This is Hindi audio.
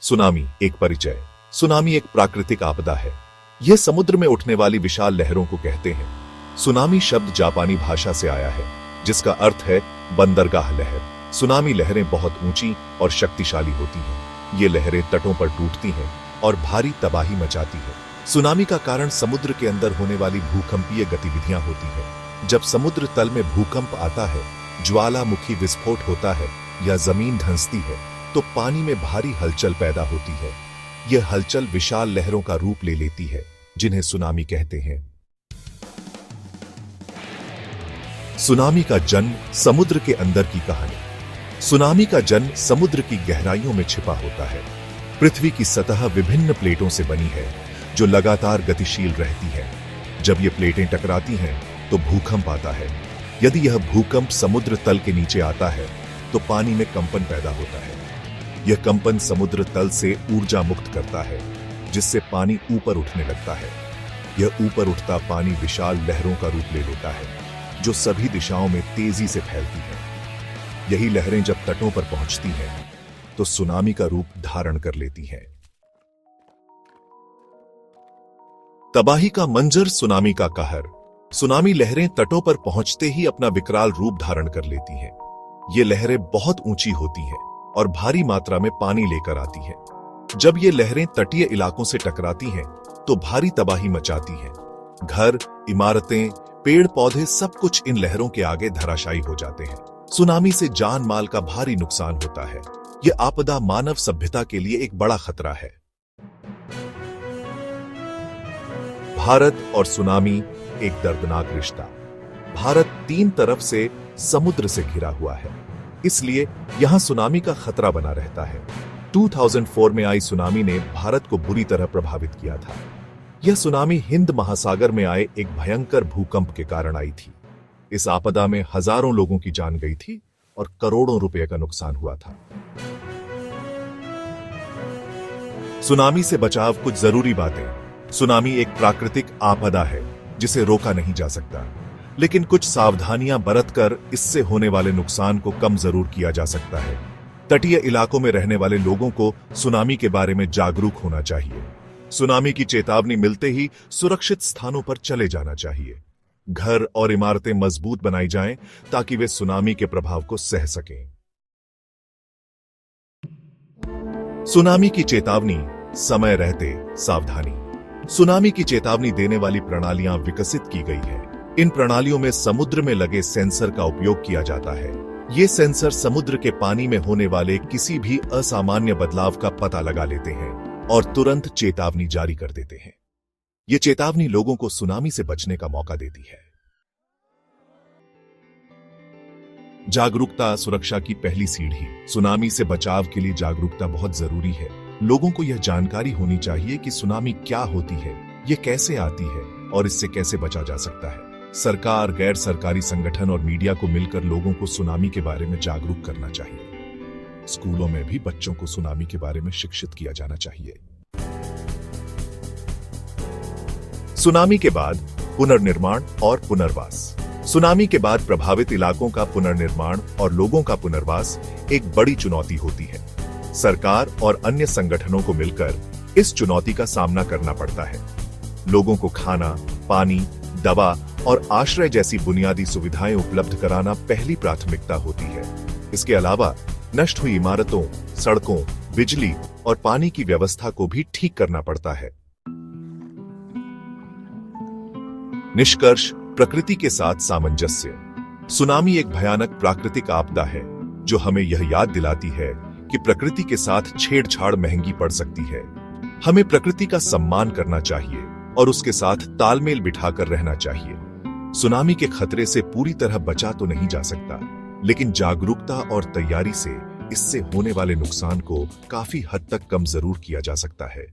सुनामी एक परिचय। सुनामी एक प्राकृतिक आपदा है। यह समुद्र में उठने वाली विशाल लहरों को कहते हैं। सुनामी शब्द जापानी भाषा से आया है, जिसका अर्थ है बंदरगाह लहर। सुनामी लहरें बहुत ऊंची और शक्तिशाली होती हैं। ये लहरें तटों पर टूटती हैं और भारी तबाही मचाती हैं। सुनामी का कारण समुद्र के अंदर होने वाली भूकंपीय गतिविधियां होती हैं। जब समुद्र तल में भूकंप आता है, ज्वालामुखी विस्फोट होता है या जमीन धंसती है, तो पानी में भारी हलचल पैदा होती है। यह हलचल विशाल लहरों का रूप ले लेती है, जिन्हें सुनामी कहते हैं। सुनामी का जन्म समुद्र के अंदर की कहानी। सुनामी का जन्म समुद्र की गहराइयों में छिपा होता है। पृथ्वी की सतह विभिन्न प्लेटों से बनी है, जो लगातार गतिशील रहती है। जब ये प्लेटें टकराती हैं, तो भूकंप आता है। यदि यह भूकंप समुद्र तल के नीचे आता है, तो पानी में कंपन पैदा होता है। यह कंपन समुद्र तल से ऊर्जा मुक्त करता है, जिससे पानी ऊपर उठने लगता है। यह ऊपर उठता पानी विशाल लहरों का रूप ले लेता है, जो सभी दिशाओं में तेजी से फैलती है। यही लहरें जब तटों पर पहुंचती हैं, तो सुनामी का रूप धारण कर लेती हैं। तबाही का मंजर, सुनामी का कहर। सुनामी लहरें तटों पर पहुंचते ही अपना विकराल रूप धारण कर लेती हैं। ये लहरें बहुत ऊंची होती हैं और भारी मात्रा में पानी लेकर आती हैं। जब ये लहरें तटीय इलाकों से टकराती हैं, तो भारी तबाही मचाती हैं। घर, इमारतें, पेड़ पौधे सब कुछ इन लहरों के आगे धराशायी हो जाते हैं। सुनामी से जान माल का भारी नुकसान होता है। यह आपदा मानव सभ्यता के लिए एक बड़ा खतरा है। भारत और सुनामी एक दर्दनाक रिश्ता। भारत 3 तरफ से समुद्र से घिरा हुआ है, इसलिए यहां सुनामी का खतरा बना रहता है। 2004 में आई सुनामी ने भारत को बुरी तरह प्रभावित किया था। यह सुनामी हिंद महासागर में आए एक भयंकर भूकंप के कारण आई थी। इस आपदा में हजारों लोगों की जान गई थी और करोड़ों रुपए का नुकसान हुआ था। सुनामी से बचाव, कुछ जरूरी बातें। सुनामी एक प्राकृतिक आपदा है, जिसे रोका नहीं जा सकता, लेकिन कुछ सावधानियां बरतकर इससे होने वाले नुकसान को कम जरूर किया जा सकता है। तटीय इलाकों में रहने वाले लोगों को सुनामी के बारे में जागरूक होना चाहिए। सुनामी की चेतावनी मिलते ही सुरक्षित स्थानों पर चले जाना चाहिए। घर और इमारतें मजबूत बनाई जाएं, ताकि वे सुनामी के प्रभाव को सह सकें। सुनामी की चेतावनी, समय रहते सावधानी। सुनामी की चेतावनी देने वाली प्रणालियां विकसित की गई है। इन प्रणालियों में समुद्र में लगे सेंसर का उपयोग किया जाता है। ये सेंसर समुद्र के पानी में होने वाले किसी भी असामान्य बदलाव का पता लगा लेते हैं और तुरंत चेतावनी जारी कर देते हैं। ये चेतावनी लोगों को सुनामी से बचने का मौका देती है। जागरूकता, सुरक्षा की पहली सीढ़ी। सुनामी से बचाव के लिए जागरूकता बहुत जरूरी है। लोगों को यह जानकारी होनी चाहिए कि सुनामी क्या होती है, ये कैसे आती है और इससे कैसे बचा जा सकता है। सरकार, गैर सरकारी संगठन और मीडिया को मिलकर लोगों को सुनामी के बारे में जागरूक करना चाहिए। स्कूलों में भी बच्चों को सुनामी के बारे में शिक्षित किया जाना चाहिए। सुनामी के बाद पुनर्निर्माण और पुनर्वास। सुनामी के बाद प्रभावित इलाकों का पुनर्निर्माण और लोगों का पुनर्वास एक बड़ी चुनौती होती है। सरकार और अन्य संगठनों को मिलकर इस चुनौती का सामना करना पड़ता है। लोगों को खाना, पानी, दवा और आश्रय जैसी बुनियादी सुविधाएं उपलब्ध कराना पहली प्राथमिकता होती है। इसके अलावा नष्ट हुई इमारतों, सड़कों, बिजली और पानी की व्यवस्था को भी ठीक करना पड़ता है। निष्कर्ष, प्रकृति के साथ सामंजस्य। सुनामी एक भयानक प्राकृतिक आपदा है, जो हमें यह याद दिलाती है कि प्रकृति के साथ छेड़छाड़ महंगी पड़ सकती है। हमें प्रकृति का सम्मान करना चाहिए और उसके साथ तालमेल बिठाकर रहना चाहिए। सुनामी के खतरे से पूरी तरह बचा तो नहीं जा सकता, लेकिन जागरूकता और तैयारी से इससे होने वाले नुकसान को काफी हद तक कम जरूर किया जा सकता है।